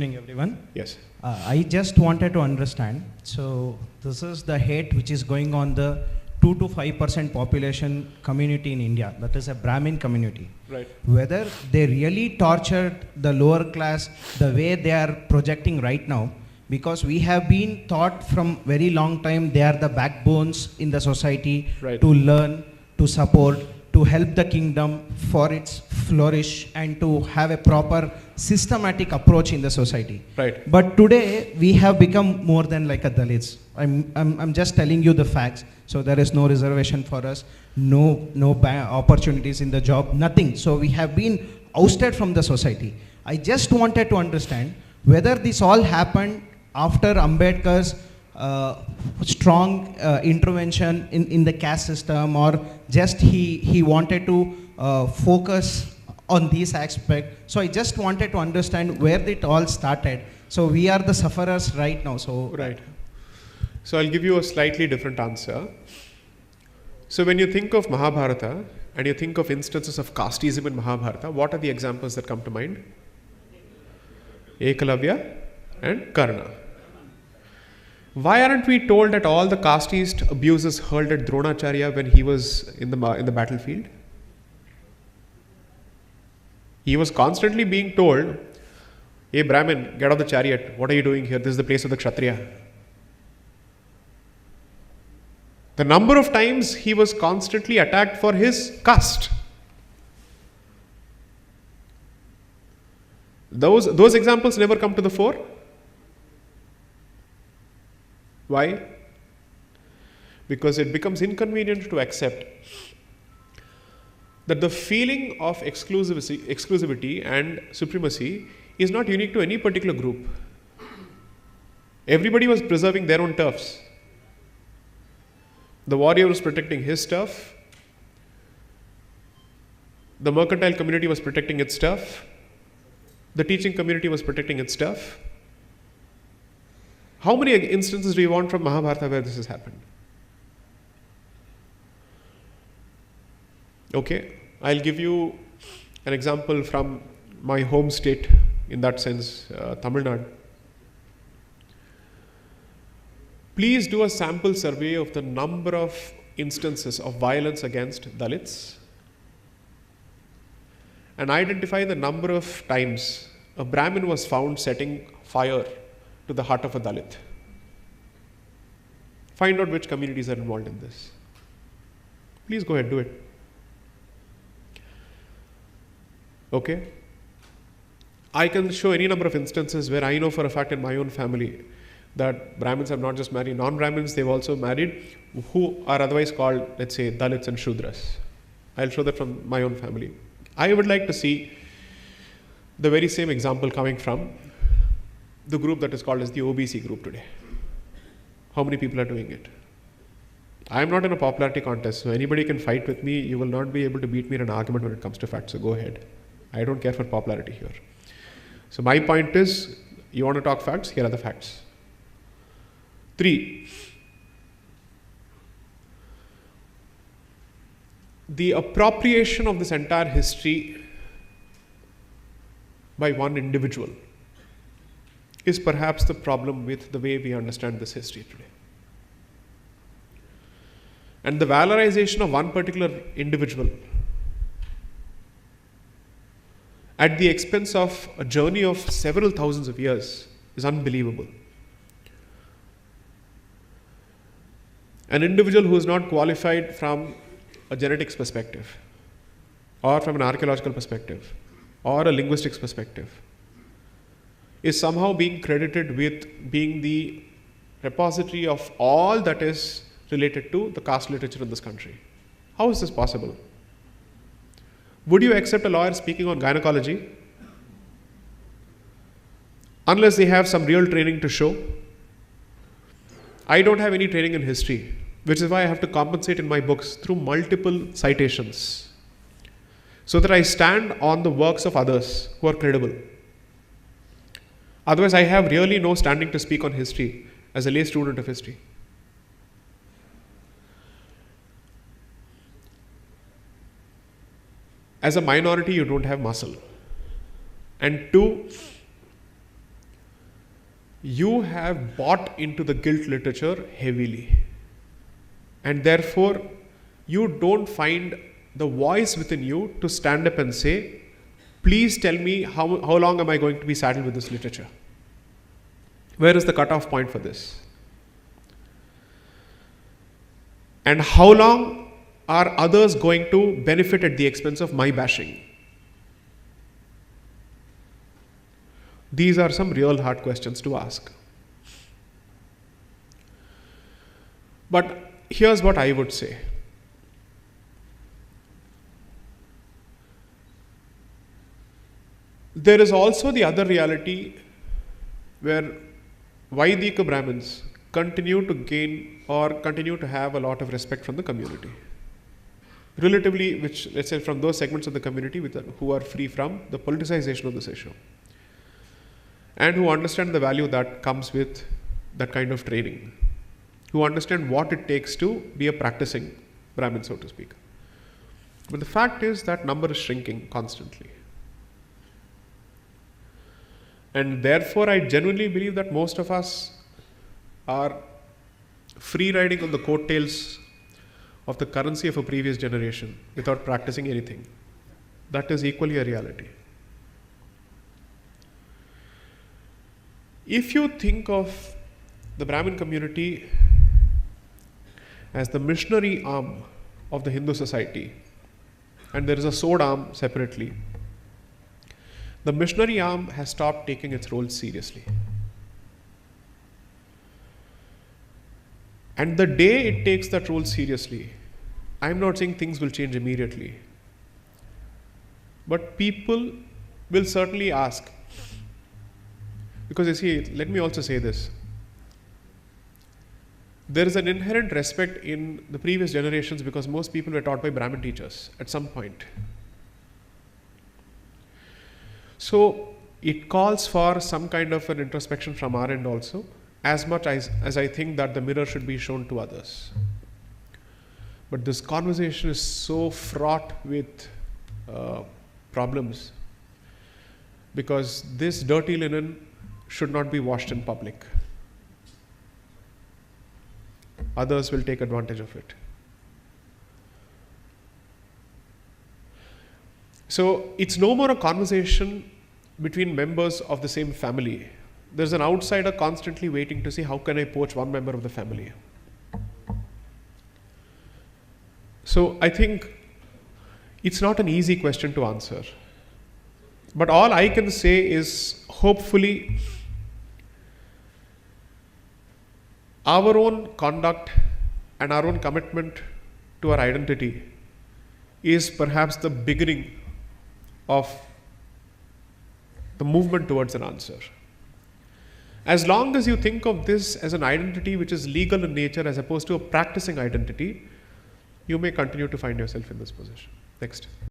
Evening, everyone. Yes. I just wanted to understand. So this is the hate which is going on the 2 to 5% population community in India. That is a Brahmin community. Right. Whether they really tortured the lower class the way they are projecting right now, because we have been taught from very long time they are the backbones in the society. Right. To learn, to support, to help the kingdom for its flourish and to have a proper systematic approach in the society. Right. But today we have become more than like a Dalits. I'm just telling you the facts. So there is no reservation for us, no opportunities in the job, nothing. So we have been ousted from the society. I just wanted to understand whether this all happened after Ambedkar's strong intervention in the caste system, or just he wanted to focus on this aspect. So I just wanted to understand where it all started. So we are the sufferers right now. So Right. So I'll give you a slightly different answer. So when you think of Mahabharata and you think of instances of casteism in Mahabharata, what are the examples that come to mind? Ekalavya and Karna. Why aren't we told that all the casteist abuses hurled at Dronacharya when he was in the battlefield? He was constantly being told, "Hey Brahmin, get off the chariot. What are you doing here? This is the place of the Kshatriya." The number of times he was constantly attacked for his caste. Those examples never come to the fore. Why? Because it becomes inconvenient to accept that the feeling of exclusivity and supremacy is not unique to any particular group. Everybody was preserving their own turfs. The warrior was protecting his turf. The mercantile community was protecting its turf. The teaching community was protecting its turf. How many instances do you want from Mahabharata where this has happened? Okay, I'll give you an example from my home state, in that sense, Tamil Nadu. Please do a sample survey of the number of instances of violence against Dalits and identify the number of times a Brahmin was found setting fire to the heart of a Dalit. Find out which communities are involved in this. Please go ahead, do it. Okay? I can show any number of instances where I know for a fact in my own family that Brahmins have not just married non-Brahmins, they've also married who are otherwise called, let's say, Dalits and Shudras. I'll show that from my own family. I would like to see the very same example coming from the group that is called as the OBC group today. How many people are doing it? I am not in a popularity contest, so anybody can fight with me. You will not be able to beat me in an argument when it comes to facts, so go ahead. I don't care for popularity here. So my point is, you want to talk facts? Here are the facts. 3. The appropriation of this entire history by one individual is perhaps the problem with the way we understand this history today. And the valorization of one particular individual at the expense of a journey of several thousands of years is unbelievable. An individual who is not qualified from a genetics perspective, or from an archaeological perspective, or a linguistics perspective, is somehow being credited with being the repository of all that is related to the caste literature in this country. How is this possible? Would you accept a lawyer speaking on gynecology unless they have some real training to show? I don't have any training in history, which is why I have to compensate in my books through multiple citations, so that I stand on the works of others who are credible. Otherwise, I have really no standing to speak on history as a lay student of history. As a minority, you don't have muscle. And 2, you have bought into the guilt literature heavily. And therefore, you don't find the voice within you to stand up and say, please tell me how long am I going to be saddled with this literature? Where is the cutoff point for this? And how long are others going to benefit at the expense of my bashing? These are some real hard questions to ask. But here's what I would say. There is also the other reality where Vaidika Brahmins continue to gain or continue to have a lot of respect from the community. Relatively, which, let's say, from those segments of the community who are free from the politicization of this issue and who understand the value that comes with that kind of training, who understand what it takes to be a practicing Brahmin, so to speak. But the fact is that number is shrinking constantly. And therefore, I genuinely believe that most of us are free riding on the coattails of the currency of a previous generation without practicing anything. That is equally a reality. If you think of the Brahmin community as the missionary arm of the Hindu society, and there is a sword arm separately, the missionary arm has stopped taking its role seriously. And the day it takes that role seriously, I'm not saying things will change immediately, but people will certainly ask. Because you see, let me also say this. There is an inherent respect in the previous generations because most people were taught by Brahmin teachers at some point. So it calls for some kind of an introspection from our end also, as much as I think that the mirror should be shown to others. But this conversation is so fraught with problems because this dirty linen should not be washed in public. Others will take advantage of it. So it's no more a conversation between members of the same family. There's an outsider constantly waiting to see how can I poach one member of the family. So I think it's not an easy question to answer. But all I can say is hopefully our own conduct and our own commitment to our identity is perhaps the beginning of the movement towards an answer. As long as you think of this as an identity which is legal in nature as opposed to a practicing identity, you may continue to find yourself in this position. Next.